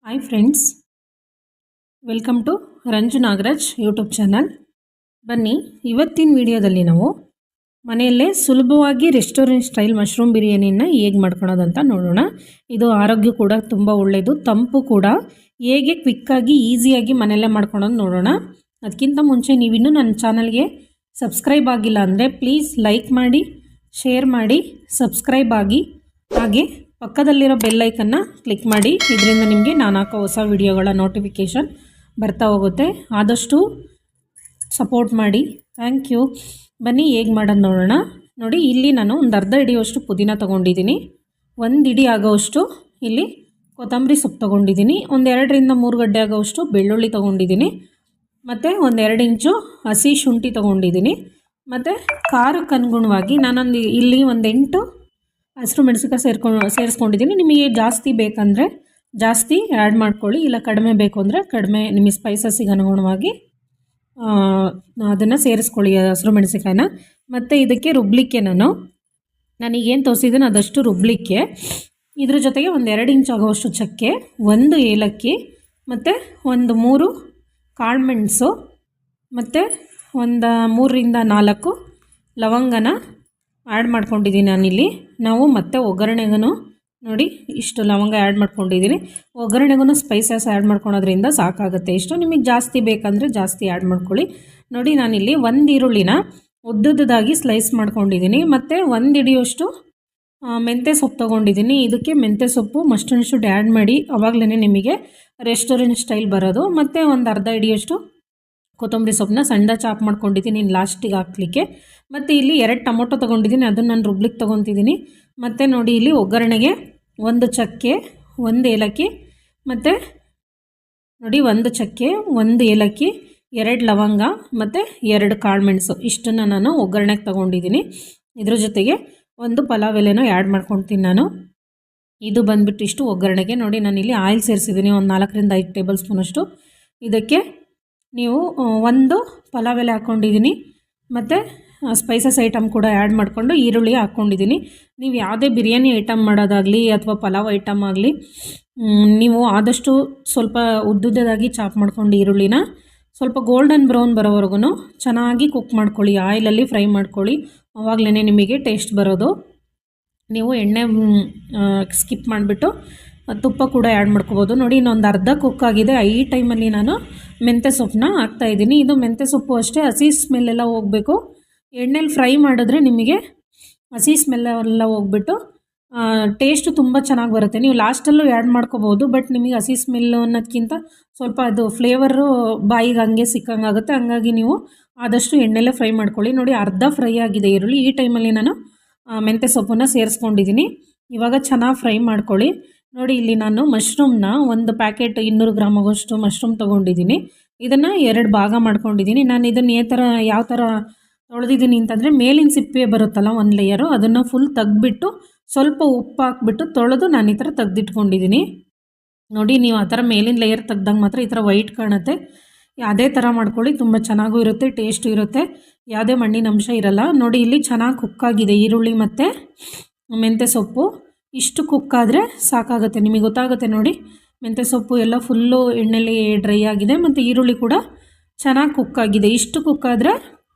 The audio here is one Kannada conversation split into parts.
Hi friends, welcome to Ranju Nagaraj YouTube channel. ಬನ್ನಿ, ಇವತ್ತಿನ ವಿಡಿಯೋದಲ್ಲಿ ನಾವು ಮನೆಯಲ್ಲೇ ಸುಲಭವಾಗಿ ರೆಸ್ಟೋರೆಂಟ್ ಸ್ಟೈಲ್ ಮಶ್ರೂಮ್ ಬಿರಿಯಾನಿನ ಹೇಗೆ ಮಾಡ್ಕೊಳೋದಂತ ನೋಡೋಣ. ಇದು ಆರೋಗ್ಯ ಕೂಡ ತುಂಬ ಒಳ್ಳೆಯದು, ತಂಪು ಕೂಡ. ಹೇಗೆ ಕ್ವಿಕ್ಕಾಗಿ ಈಸಿಯಾಗಿ ಮನೆಯಲ್ಲೇ ಮಾಡ್ಕೊಳೋದು ನೋಡೋಣ. ಅದಕ್ಕಿಂತ ಮುಂಚೆ ನೀವಿನ್ನೂ ನನ್ನ ಚಾನಲ್ಗೆ ಸಬ್ಸ್ಕ್ರೈಬ್ ಆಗಿಲ್ಲ ಅಂದರೆ ಪ್ಲೀಸ್ ಲೈಕ್ ಮಾಡಿ, ಶೇರ್ ಮಾಡಿ, ಸಬ್ಸ್ಕ್ರೈಬ್ ಆಗಿ. ಹಾಗೆ ಪಕ್ಕದಲ್ಲಿರೋ ಬೆಲ್ಲೈಕನ್ನ ಕ್ಲಿಕ್ ಮಾಡಿ. ಇದರಿಂದ ನಿಮಗೆ ನಾನು ಹಾಕೋ ಹೊಸ ವಿಡಿಯೋಗಳ ನೋಟಿಫಿಕೇಷನ್ ಬರ್ತಾ ಹೋಗುತ್ತೆ. ಆದಷ್ಟು ಸಪೋರ್ಟ್ ಮಾಡಿ, ಥ್ಯಾಂಕ್ ಯು. ಬನ್ನಿ ಹೇಗೆ ಮಾಡೋದು ನೋಡೋಣ. ನೋಡಿ, ಇಲ್ಲಿ ನಾನು ಒಂದು ಅರ್ಧ ಹಿಡಿಯುವಷ್ಟು ಪುದೀನ ತೊಗೊಂಡಿದ್ದೀನಿ, ಒಂದು ಹಿಡಿ ಆಗೋವಷ್ಟು ಇಲ್ಲಿ ಕೊತ್ತಂಬರಿ ಸೊಪ್ಪು ತೊಗೊಂಡಿದ್ದೀನಿ, ಒಂದು 2ರಿಂದ 3 ಗಡ್ಡೆ ಆಗೋವಷ್ಟು ಬೆಳ್ಳುಳ್ಳಿ ತೊಗೊಂಡಿದ್ದೀನಿ, ಮತ್ತು ಒಂದು 2 ಇಂಚು ಹಸಿ ಶುಂಠಿ ತೊಗೊಂಡಿದ್ದೀನಿ. ಮತ್ತು ಖಾರಕ್ಕೆ ಅನುಗುಣವಾಗಿ ನಾನೊಂದು ಇಲ್ಲಿ ಒಂದು 8 ಹಸಿರು ಮೆಣಸಿನಕಾಯಿ ಸೇರಿಸ್ಕೊಂಡಿದ್ದೀನಿ. ನಿಮಗೆ ಜಾಸ್ತಿ ಬೇಕಂದರೆ ಜಾಸ್ತಿ ಆ್ಯಡ್ ಮಾಡ್ಕೊಳ್ಳಿ, ಇಲ್ಲ ಕಡಿಮೆ ಬೇಕು ಅಂದರೆ ಕಡಿಮೆ, ನಿಮಗೆ ಸ್ಪೈಸಸ್ಸಿಗೆ ಅನುಗುಣವಾಗಿ ಅದನ್ನು ಸೇರಿಸ್ಕೊಳ್ಳಿ, ಹಸಿರು ಮೆಣಸಿನಕಾಯಿನ. ಮತ್ತು ಇದಕ್ಕೆ ರುಬ್ಲಿಕ್ಕೆ ನಾನೀಗೇನು ತೋರಿಸಿದ್ದೀನಿ ಅದಷ್ಟು ರುಬ್ಲಿಕ್ಕೆ ಇದ್ರ ಜೊತೆಗೆ ಒಂದು 2 ಇಂಚ್ ಆಗೋವಷ್ಟು ಚಕ್ಕೆ, 1 ಏಲಕ್ಕಿ, ಮತ್ತು ಒಂದು 3 ಕಾಳುಮೆಣಸು, ಮತ್ತು ಒಂದು 3ರಿಂದ 4 ಲವಂಗನ ಆ್ಯಡ್ ಮಾಡ್ಕೊಂಡಿದ್ದೀನಿ ನಾನಿಲ್ಲಿ. ನಾವು ಮತ್ತೆ ಒಗ್ಗರಣೆಗೂ ನೋಡಿ ಇಷ್ಟು ಲವಂಗ ಆ್ಯಡ್ ಮಾಡ್ಕೊಂಡಿದ್ದೀನಿ. ಒಗ್ಗರಣೆಗೂ ಸ್ಪೈಸಸ್ ಆ್ಯಡ್ ಮಾಡ್ಕೊಳೋದ್ರಿಂದ ಸಾಕಾಗುತ್ತೆ. ಇಷ್ಟು ನಿಮಗೆ ಜಾಸ್ತಿ ಬೇಕಂದರೆ ಜಾಸ್ತಿ ಆ್ಯಡ್ ಮಾಡ್ಕೊಳ್ಳಿ. ನೋಡಿ, ನಾನಿಲ್ಲಿ 1 ಈರುಳ್ಳಿನ ಉದ್ದುದ್ದಾಗಿ ಸ್ಲೈಸ್ ಮಾಡ್ಕೊಂಡಿದ್ದೀನಿ, ಮತ್ತು 1 ಹಿಡಿಯೋಷ್ಟು ಮೆಂತ್ಯ ಸೊಪ್ಪು ತೊಗೊಂಡಿದ್ದೀನಿ. ಇದಕ್ಕೆ ಮೆಂತ್ಯ ಸೊಪ್ಪು ಮಸ್ಟ್ ಆ್ಯಂಡ್ ಶುಡ್ ಆ್ಯಡ್ ಮಾಡಿ, ಆವಾಗಲೇ ನಿಮಗೆ ರೆಸ್ಟೋರೆಂಟ್ ಸ್ಟೈಲ್ ಬರೋದು. ಮತ್ತು ಒಂದು ಅರ್ಧ ಹಿಡಿಯೋಷ್ಟು ಕೊತ್ತಂಬರಿ ಸೊಪ್ಪನ್ನ ಸಣ್ಣದಾಗಿ ಚಾಪ್ ಮಾಡ್ಕೊಂಡಿದ್ದೀನಿ ಲಾಸ್ಟಿಗೆ ಹಾಕ್ಲಿಕ್ಕೆ. ಮತ್ತು ಇಲ್ಲಿ 2 ಟೊಮೊಟೊ ತೊಗೊಂಡಿದ್ದೀನಿ, ಅದನ್ನು ನಾನು ರುಬ್ಲಿಕ್ಕೆ ತೊಗೊತಿದ್ದೀನಿ. ಮತ್ತು ನೋಡಿ, ಇಲ್ಲಿ ಒಗ್ಗರಣೆಗೆ 1 ಚಕ್ಕೆ, 1 ಏಲಕ್ಕಿ, ಮತ್ತು ನೋಡಿ 1 ಚಕ್ಕೆ, 1 ಏಲಕ್ಕಿ, 2 ಲವಂಗ, ಮತ್ತು 2 ಕಾಳುಮೆಣಸು, ಇಷ್ಟನ್ನು ನಾನು ಒಗ್ಗರಣೆಗೆ ತೊಗೊಂಡಿದ್ದೀನಿ. ಇದ್ರ ಜೊತೆಗೆ ಒಂದು ಪಲಾವ್ ಎಲೆನೂ ಆ್ಯಡ್ ಮಾಡ್ಕೊತೀನಿ ನಾನು. ಇದು ಬಂದುಬಿಟ್ಟು ಇಷ್ಟು ಒಗ್ಗರಣೆಗೆ. ನೋಡಿ, ನಾನಿಲ್ಲಿ ಆಯಿಲ್ ಸೇರಿಸಿದ್ದೀನಿ, ಒಂದು 4ರಿಂದ 5 ಟೇಬಲ್ ಸ್ಪೂನಷ್ಟು. ಇದಕ್ಕೆ ನೀವು ಒಂದು ಪಲಾವ್ ಎಲೆ ಹಾಕ್ಕೊಂಡಿದ್ದೀನಿ, ಮತ್ತು ಸ್ಪೈಸಸ್ ಐಟಮ್ ಕೂಡ ಆ್ಯಡ್ ಮಾಡಿಕೊಂಡು ಈರುಳ್ಳಿ ಹಾಕ್ಕೊಂಡಿದ್ದೀನಿ. ನೀವು ಯಾವುದೇ ಬಿರಿಯಾನಿ ಐಟಮ್ ಮಾಡೋದಾಗಲಿ ಅಥವಾ ಪಲಾವ್ ಐಟಮ್ ಆಗಲಿ, ನೀವು ಆದಷ್ಟು ಸ್ವಲ್ಪ ಉದ್ದುದ್ದಾಗಿ ಚಾಪ್ ಮಾಡ್ಕೊಂಡು ಈರುಳ್ಳಿನ ಸ್ವಲ್ಪ ಗೋಲ್ಡನ್ ಬ್ರೌನ್ ಬರೋವರೆಗೂ ಚೆನ್ನಾಗಿ ಕುಕ್ ಮಾಡ್ಕೊಳ್ಳಿ, ಆಯಿಲಲ್ಲಿ ಫ್ರೈ ಮಾಡ್ಕೊಳ್ಳಿ. ಆವಾಗಲೇ ನಿಮಗೆ ಟೇಸ್ಟ್ ಬರೋದು. ನೀವು ಎಣ್ಣೆ ಸ್ಕಿಪ್ ಮಾಡಿಬಿಟ್ಟು ತುಪ್ಪ ಕೂಡ ಆ್ಯಡ್ ಮಾಡ್ಕೋಬೋದು. ನೋಡಿ, ಇನ್ನೊಂದು ಅರ್ಧ ಕುಕ್ ಆಗಿದೆ. ಈ ಟೈಮಲ್ಲಿ ನಾನು ಮೆಂತ್ಯ ಸೊಪ್ಪನ್ನ ಹಾಕ್ತಾಯಿದ್ದೀನಿ. ಇದು ಮೆಂತ್ಯ ಸೊಪ್ಪು ಅಷ್ಟೇ ಹಸಿ ಸ್ಮೆಲ್ಲೆಲ್ಲ ಹೋಗಬೇಕು. ಎಣ್ಣೆಲಿ ಫ್ರೈ ಮಾಡಿದ್ರೆ ನಿಮಗೆ ಹಸಿ ಸ್ಮೆಲ್ಲೆಲ್ಲ ಹೋಗ್ಬಿಟ್ಟು ಟೇಸ್ಟು ತುಂಬ ಚೆನ್ನಾಗಿ ಬರುತ್ತೆ. ನೀವು ಲಾಸ್ಟಲ್ಲೂ ಆ್ಯಡ್ ಮಾಡ್ಕೋಬೋದು, ಬಟ್ ನಿಮಗೆ ಹಸಿ ಸ್ಮೆಲ್ಲು ಅನ್ನೋದಕ್ಕಿಂತ ಸ್ವಲ್ಪ ಅದು ಫ್ಲೇವರು ಬಾಯಿಗೆ ಹಂಗೆ ಸಿಕ್ಕಂಗಾಗುತ್ತೆ. ಹಂಗಾಗಿ ನೀವು ಆದಷ್ಟು ಎಣ್ಣೆಲ್ಲೇ ಫ್ರೈ ಮಾಡ್ಕೊಳ್ಳಿ. ನೋಡಿ, ಅರ್ಧ ಫ್ರೈ ಆಗಿದೆ ಈರುಳ್ಳಿ. ಈ ಟೈಮಲ್ಲಿ ನಾನು ಮೆಂತ್ಯ ಸೊಪ್ಪನ್ನು ಸೇರಿಸ್ಕೊಂಡಿದ್ದೀನಿ. ಇವಾಗ ಚೆನ್ನಾಗಿ ಫ್ರೈ ಮಾಡ್ಕೊಳ್ಳಿ. ನೋಡಿ, ಇಲ್ಲಿ ನಾನು ಮಶ್ರೂಮ್ನ ಒಂದು ಪ್ಯಾಕೆಟ್ 200 ಗ್ರಾಮ್ ಆಗೋಷ್ಟು ಮಶ್ರೂಮ್ ತೊಗೊಂಡಿದ್ದೀನಿ. ಇದನ್ನು 2 ಭಾಗ ಮಾಡ್ಕೊಂಡಿದ್ದೀನಿ. ನಾನು ಇದನ್ನು ಯಾವ ಥರ ತೊಳೆದಿದ್ದೀನಿ ಅಂತಂದರೆ, ಮೇಲಿನ ಸಿಪ್ಪೆ ಬರುತ್ತಲ್ಲ ಒಂದು ಲೇಯರು, ಅದನ್ನು ಫುಲ್ ತೆಗ್ದುಬಿಟ್ಟು ಸ್ವಲ್ಪ ಉಪ್ಪು ಹಾಕ್ಬಿಟ್ಟು ತೊಳೆದು ನಾನು ಈ ಥರ ತೆಗೆದಿಟ್ಕೊಂಡಿದ್ದೀನಿ. ನೋಡಿ, ನೀವು ಆ ಥರ ಮೇಲಿನ ಲೇಯರ್ ತೆಗ್ದಂಗೆ ಮಾತ್ರ ಈ ಥರ ವೈಟ್ ಕಾಣುತ್ತೆ. ಅದೇ ಥರ ಮಾಡ್ಕೊಳ್ಳಿ, ತುಂಬ ಚೆನ್ನಾಗೂ ಇರುತ್ತೆ, ಟೇಸ್ಟು ಇರುತ್ತೆ, ಯಾವುದೇ ಮಣ್ಣಿನ ಅಂಶ ಇರಲ್ಲ. ನೋಡಿ, ಇಲ್ಲಿ ಚೆನ್ನಾಗಿ ಕುಕ್ಕಾಗಿದೆ ಈರುಳ್ಳಿ ಮತ್ತು ಮೆಂತ್ಯ ಸೊಪ್ಪು. ಇಷ್ಟು ಕುಕ್ಕಾದರೆ ಸಾಕಾಗುತ್ತೆ, ನಿಮಗೆ ಗೊತ್ತಾಗುತ್ತೆ. ನೋಡಿ, ಮೆಂತ್ಯ ಸೊಪ್ಪು ಎಲ್ಲ ಫುಲ್ಲು ಎಣ್ಣೆಲಿ ಡ್ರೈ ಆಗಿದೆ, ಮತ್ತು ಈರುಳ್ಳಿ ಕೂಡ ಚೆನ್ನಾಗಿ ಕುಕ್ಕಾಗಿದೆ. ಇಷ್ಟು ಕುಕ್ಕಾದರೆ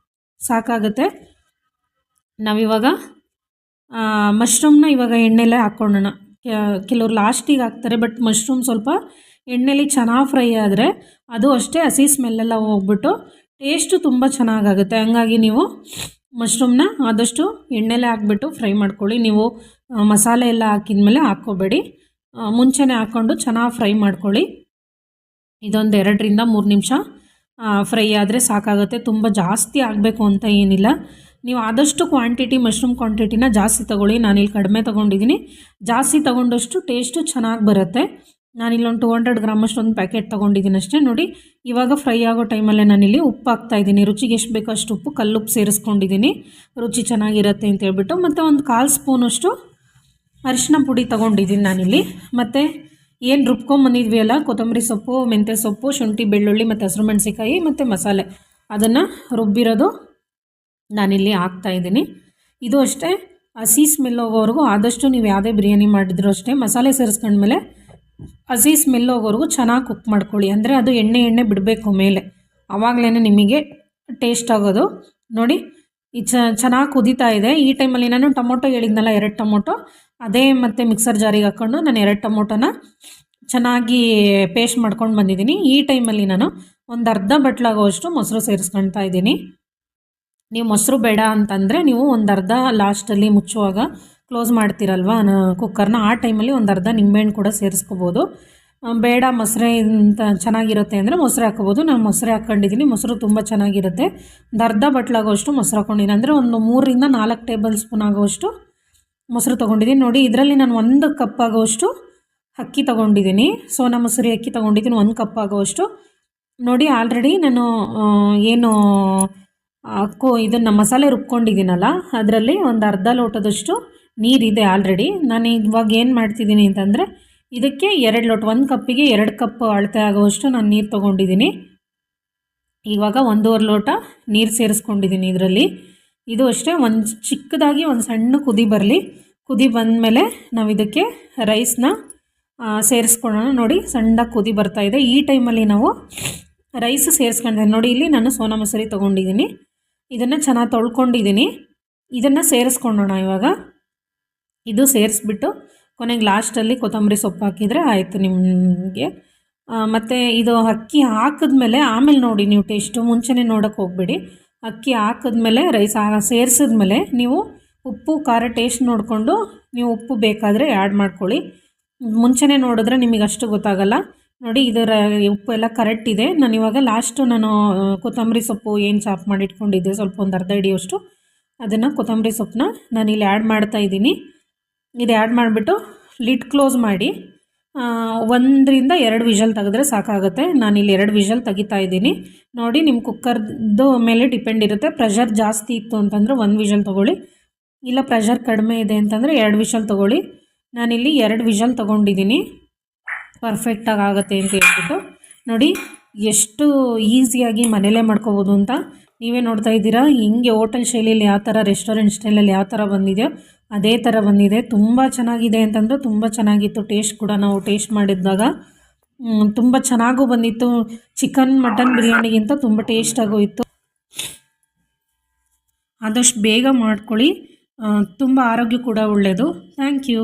ಸಾಕಾಗುತ್ತೆ. ನಾವಿವಾಗ ಮಶ್ರೂಮ್ನ ಇವಾಗ ಎಣ್ಣೆಲೇ ಹಾಕ್ಕೊಳ್ಳೋಣ. ಕೆಲವ್ರು ಲಾಸ್ಟಿಗೆ ಹಾಕ್ತಾರೆ, ಬಟ್ ಮಶ್ರೂಮ್ ಸ್ವಲ್ಪ ಎಣ್ಣೆಲಿ ಚೆನ್ನಾಗಿ ಫ್ರೈ ಆದರೆ ಅದು ಅಷ್ಟೇ ಹಸಿ ಸ್ಮೆಲ್ಲೆಲ್ಲ ಹೋಗ್ಬಿಟ್ಟು ಟೇಸ್ಟು ತುಂಬ ಚೆನ್ನಾಗಾಗುತ್ತೆ. ಹಂಗಾಗಿ ನೀವು ಮಶ್ರೂಮ್ನ ಆದಷ್ಟು ಎಣ್ಣೆಲೇ ಹಾಕ್ಬಿಟ್ಟು ಫ್ರೈ ಮಾಡ್ಕೊಳ್ಳಿ. ನೀವು ಮಸಾಲೆ ಎಲ್ಲ ಹಾಕಿದ್ಮೇಲೆ ಹಾಕ್ಕೋಬೇಡಿ, ಮುಂಚೆನೇ ಹಾಕ್ಕೊಂಡು ಚೆನ್ನಾಗಿ ಫ್ರೈ ಮಾಡ್ಕೊಳ್ಳಿ. ಇದೊಂದು 2ರಿಂದ 3 ನಿಮಿಷ ಫ್ರೈ ಆದರೆ ಸಾಕಾಗುತ್ತೆ. ತುಂಬ ಜಾಸ್ತಿ ಆಗಬೇಕು ಅಂತ ಏನಿಲ್ಲ. ನೀವು ಆದಷ್ಟು ಮಶ್ರೂಮ್ ಕ್ವಾಂಟಿಟಿನ ಜಾಸ್ತಿ ತೊಗೊಳ್ಳಿ. ನಾನಿಲ್ಲಿ ಕಡಿಮೆ ತೊಗೊಂಡಿದ್ದೀನಿ. ಜಾಸ್ತಿ ತೊಗೊಂಡಷ್ಟು ಟೇಸ್ಟು ಚೆನ್ನಾಗಿ ಬರುತ್ತೆ. ನಾನಿಲ್ಲೊಂದು 200 ಗ್ರಾಮಷ್ಟು ಒಂದು ಪ್ಯಾಕೆಟ್ ತೊಗೊಂಡಿದ್ದೀನಿ ಅಷ್ಟೇ. ನೋಡಿ, ಇವಾಗ ಫ್ರೈ ಆಗೋ ಟೈಮಲ್ಲೇ ನಾನಿಲ್ಲಿ ಉಪ್ಪು ಹಾಕ್ತಾಯಿದ್ದೀನಿ. ರುಚಿಗೆ ಎಷ್ಟು ಬೇಕೋ ಅಷ್ಟು ಉಪ್ಪು, ಕಲ್ಲುಪ್ಪು ಸೇರಿಸ್ಕೊಂಡಿದ್ದೀನಿ, ರುಚಿ ಚೆನ್ನಾಗಿರುತ್ತೆ ಅಂತ ಹೇಳ್ಬಿಟ್ಟು. ಮತ್ತು ಒಂದು 1/4 ಸ್ಪೂನಷ್ಟು ಅರಿಶಿನ ಪುಡಿ ತೊಗೊಂಡಿದ್ದೀನಿ ನಾನಿಲ್ಲಿ. ಮತ್ತು ಏನು ರುಬ್ಕೊಂಬಂದಿದ್ವಿ ಅಲ್ಲ, ಕೊತ್ತಂಬರಿ ಸೊಪ್ಪು, ಮೆಂತ್ಯ ಸೊಪ್ಪು, ಶುಂಠಿ, ಬೆಳ್ಳುಳ್ಳಿ ಮತ್ತು ಹಸಿರು ಮೆಣಸಿಕಾಯಿ ಮತ್ತು ಮಸಾಲೆ, ಅದನ್ನು ರುಬ್ಬಿರೋದು ನಾನಿಲ್ಲಿ ಹಾಕ್ತಾಯಿದ್ದೀನಿ. ಇದು ಅಷ್ಟೇ ಹಸಿ ಸ್ಮೆಲ್ ಹೋಗೋವರೆಗೂ ಆದಷ್ಟು ನೀವು ಯಾವುದೇ ಬಿರಿಯಾನಿ ಮಾಡಿದ್ರು ಅಷ್ಟೇ ಮಸಾಲೆ ಸೇರಿಸ್ಕೊಂಡ್ಮೇಲೆ ಹಸಿ ಸ್ಮೆಲ್ ಹೋಗೋವರೆಗೂ ಚೆನ್ನಾಗಿ ಕುಕ್ ಮಾಡ್ಕೊಳ್ಳಿ. ಅಂದರೆ ಅದು ಎಣ್ಣೆ ಬಿಡಬೇಕು ಮೇಲೆ, ಆವಾಗಲೇ ನಿಮಗೆ ಟೇಸ್ಟ್ ಆಗೋದು. ನೋಡಿ ಈ ಚೆನ್ನಾಗಿ ಕುದೀತಾ ಇದೆ. ಈ ಟೈಮಲ್ಲಿ ನಾನು ಟೊಮೊಟೊ ಹೇಳಿದ್ನಲ್ಲ, 2 ಟೊಮೊಟೊ, ಅದೇ ಮತ್ತು ಮಿಕ್ಸರ್ ಜಾರಿಗೆ ಹಾಕ್ಕೊಂಡು ನಾನು 2 ಟೊಮೊಟೊನ ಚೆನ್ನಾಗಿ ಪೇಸ್ಟ್ ಮಾಡ್ಕೊಂಡು ಬಂದಿದ್ದೀನಿ. ಈ ಟೈಮಲ್ಲಿ ನಾನು ಒಂದು ಅರ್ಧ ಬಟ್ಲಾಗೋವಷ್ಟು ಮೊಸರು ಸೇರಿಸ್ಕೊಳ್ತಾ ಇದ್ದೀನಿ. ನೀವು ಮೊಸರು ಬೇಡ ಅಂತಂದರೆ ನೀವು ಒಂದು ಅರ್ಧ ಲಾಸ್ಟಲ್ಲಿ ಮುಚ್ಚುವಾಗ ಕ್ಲೋಸ್ ಮಾಡ್ತೀರಲ್ವ ಕುಕ್ಕರ್ನ, ಆ ಟೈಮಲ್ಲಿ ಒಂದು ಅರ್ಧ ನಿಂಬೆಹಣ್ಣು ಕೂಡ ಸೇರಿಸ್ಕೋಬೋದು. ಬೇಡ ಮೊಸರೆ ಅಂತ ಚೆನ್ನಾಗಿರುತ್ತೆ ಅಂದರೆ ಮೊಸರು ಹಾಕ್ಕೋಬೋದು. ನಾನು ಮೊಸರೆ ಹಾಕ್ಕೊಂಡಿದ್ದೀನಿ. ಮೊಸರು ತುಂಬ ಚೆನ್ನಾಗಿರುತ್ತೆ. ಒಂದು ಅರ್ಧ ಬಟ್ಲಾಗೋಷ್ಟು ಮೊಸರು ಹಾಕ್ಕೊಂಡಿದ್ದೀನಿ. ಅಂದರೆ ಒಂದು 3 ರಿಂದ 4 ಟೇಬಲ್ ಸ್ಪೂನ್ ಆಗೋಷ್ಟು ಮೊಸರು ತೊಗೊಂಡಿದ್ದೀನಿ. ನೋಡಿ ಇದರಲ್ಲಿ ನಾನು 1 ಕಪ್ ಆಗೋಷ್ಟು ಅಕ್ಕಿ ತೊಗೊಂಡಿದ್ದೀನಿ. ಸೋನಾ ಮಸೂರಿ ಅಕ್ಕಿ ತೊಗೊಂಡಿದ್ದೀನಿ 1 ಕಪ್ ಆಗೋಷ್ಟು. ನೋಡಿ ಆಲ್ರೆಡಿ ನಾನು ಏನು ಇದನ್ನು ಮಸಾಲೆ ರುಬ್ಕೊಂಡಿದ್ದೀನಲ್ಲ, ಅದರಲ್ಲಿ ಒಂದು ಅರ್ಧ ಲೋಟದಷ್ಟು ನೀರಿದೆ ಆಲ್ರೆಡಿ. ನಾನು ಇವಾಗ ಏನು ಮಾಡ್ತಿದ್ದೀನಿ ಅಂತಂದರೆ ಇದಕ್ಕೆ 2 ಲೋಟ, 1 ಕಪ್ಪಿಗೆ 2 ಕಪ್ ಅಳತೆ ಆಗೋವಷ್ಟು ನಾನು ನೀರು ತೊಗೊಂಡಿದ್ದೀನಿ. ಇವಾಗ 1.5 ಲೋಟ ನೀರು ಸೇರಿಸ್ಕೊಂಡಿದ್ದೀನಿ ಇದರಲ್ಲಿ. ಇದು ಅಷ್ಟೇ ಒಂದು ಚಿಕ್ಕದಾಗಿ ಒಂದು ಸಣ್ಣ ಕುದಿ ಬರಲಿ. ಕುದಿ ಬಂದಮೇಲೆ ನಾವು ಇದಕ್ಕೆ ರೈಸ್ನ ಸೇರಿಸ್ಕೊಳ್ಳೋಣ. ನೋಡಿ ಸಣ್ಣದಾಗಿ ಕುದಿ ಬರ್ತಾಯಿದೆ. ಈ ಟೈಮಲ್ಲಿ ನಾವು ರೈಸ್ ಸೇರಿಸ್ಕೊಂಡಿದ್ದೀನಿ. ನೋಡಿ ಇಲ್ಲಿ ನಾನು ಸೋನಾ ಮಸೂರಿ ತೊಗೊಂಡಿದ್ದೀನಿ. ಇದನ್ನು ಚೆನ್ನಾಗಿ ತೊಳ್ಕೊಂಡಿದ್ದೀನಿ. ಇದನ್ನು ಸೇರಿಸ್ಕೊಳ್ಳೋಣ ಇವಾಗ. ಇದು ಸೇರಿಸ್ಬಿಟ್ಟು ಕೊನೆಗೆ ಲಾಸ್ಟಲ್ಲಿ ಕೊತ್ತಂಬರಿ ಸೊಪ್ಪು ಹಾಕಿದರೆ ಆಯಿತು ನಿಮಗೆ. ಮತ್ತು ಇದು ಅಕ್ಕಿ ಹಾಕಿದ್ಮೇಲೆ ಆಮೇಲೆ ನೋಡಿ ನೀವು ಟೇಸ್ಟು, ಮುಂಚೆನೇ ನೋಡೋಕ್ಕೆ ಹೋಗಬೇಡಿ. ಅಕ್ಕಿ ಹಾಕಿದ್ಮೇಲೆ ರೈಸ್ ಸೇರಿಸಿದ್ಮೇಲೆ ನೀವು ಉಪ್ಪು ಖಾರ ಟೇಸ್ಟ್ ನೋಡಿಕೊಂಡು ನೀವು ಉಪ್ಪು ಬೇಕಾದರೆ ಆ್ಯಡ್ ಮಾಡ್ಕೊಳ್ಳಿ. ಮುಂಚೆನೇ ನೋಡಿದ್ರೆ ನಿಮಗೆ ಅಷ್ಟು ಗೊತ್ತಾಗಲ್ಲ. ನೋಡಿ ಇದರ ಉಪ್ಪು ಎಲ್ಲ ಕರೆಕ್ಟ್ ಇದೆ. ನಾನು ಇವಾಗ ನಾನು ಕೊತ್ತಂಬರಿ ಸೊಪ್ಪು ಏನು ಚಾಪ್ ಮಾಡಿ ಇಟ್ಕೊಂಡಿದ್ದೆ ಸ್ವಲ್ಪ ಒಂದು ಅರ್ಧ ಹಿಡಿಯೋಷ್ಟು, ಅದನ್ನು ಕೊತ್ತಂಬರಿ ಸೊಪ್ಪನ್ನ ನಾನಿಲ್ಲಿ ಆ್ಯಡ್ ಮಾಡ್ತಾಯಿದ್ದೀನಿ. ಇದು ಆ್ಯಡ್ ಮಾಡಿಬಿಟ್ಟು ಲಿಡ್ ಕ್ಲೋಸ್ ಮಾಡಿ 1 ರಿಂದ 2 ವಿಷಲ್ ತೆಗೆದ್ರೆ ಸಾಕಾಗುತ್ತೆ. ನಾನಿಲ್ಲಿ 2 ವಿಷಲ್ ತೆಗಿತಾ ಇದ್ದೀನಿ. ನೋಡಿ ನಿಮ್ಮ ಕುಕ್ಕರ್ದು ಮೇಲೆ ಡಿಪೆಂಡ್ ಇರುತ್ತೆ. ಪ್ರೆಷರ್ ಜಾಸ್ತಿ ಇತ್ತು ಅಂತಂದರೆ 1 ವಿಷಲ್ ತೊಗೊಳ್ಳಿ, ಇಲ್ಲ ಪ್ರೆಷರ್ ಕಡಿಮೆ ಇದೆ ಅಂತಂದರೆ 2 ವಿಷಲ್ ತೊಗೊಳ್ಳಿ. ನಾನಿಲ್ಲಿ 2 ವಿಷಲ್ ತೊಗೊಂಡಿದ್ದೀನಿ, ಪರ್ಫೆಕ್ಟಾಗಿ ಆಗುತ್ತೆ ಅಂತ ಹೇಳ್ಬಿಟ್ಟು. ನೋಡಿ ಎಷ್ಟು ಈಸಿಯಾಗಿ ಮನೇಲೇ ಮಾಡ್ಕೋಬೋದು ಅಂತ ನೀವೇ ನೋಡ್ತಾ ಇದ್ದೀರಾ. ಹಿಂಗೆ ಹೋಟೆಲ್ ಶೈಲಿಯಲ್ಲಿ ಯಾವ ಥರ, ರೆಸ್ಟೋರೆಂಟ್ ಸ್ಟೈಲಲ್ಲಿ ಯಾವ ಥರ ಬಂದಿದೆಯೋ ಅದೇ ಥರ ಬಂದಿದೆ. ತುಂಬ ಚೆನ್ನಾಗಿದೆ ಅಂತಂದರೆ ತುಂಬ ಚೆನ್ನಾಗಿತ್ತು. ಟೇಸ್ಟ್ ಕೂಡ ನಾವು ಟೇಸ್ಟ್ ಮಾಡಿದಾಗ ತುಂಬ ಚೆನ್ನಾಗೂ ಬಂದಿತ್ತು. ಚಿಕನ್ ಮಟನ್ ಬಿರಿಯಾನಿಗಿಂತ ತುಂಬ ಟೇಸ್ಟಾಗೂ ಇತ್ತು. ಆದಷ್ಟು ಬೇಗ ಮಾಡ್ಕೊಳ್ಳಿ, ತುಂಬ ಆರೋಗ್ಯ ಕೂಡ ಒಳ್ಳೆಯದು. Thank you.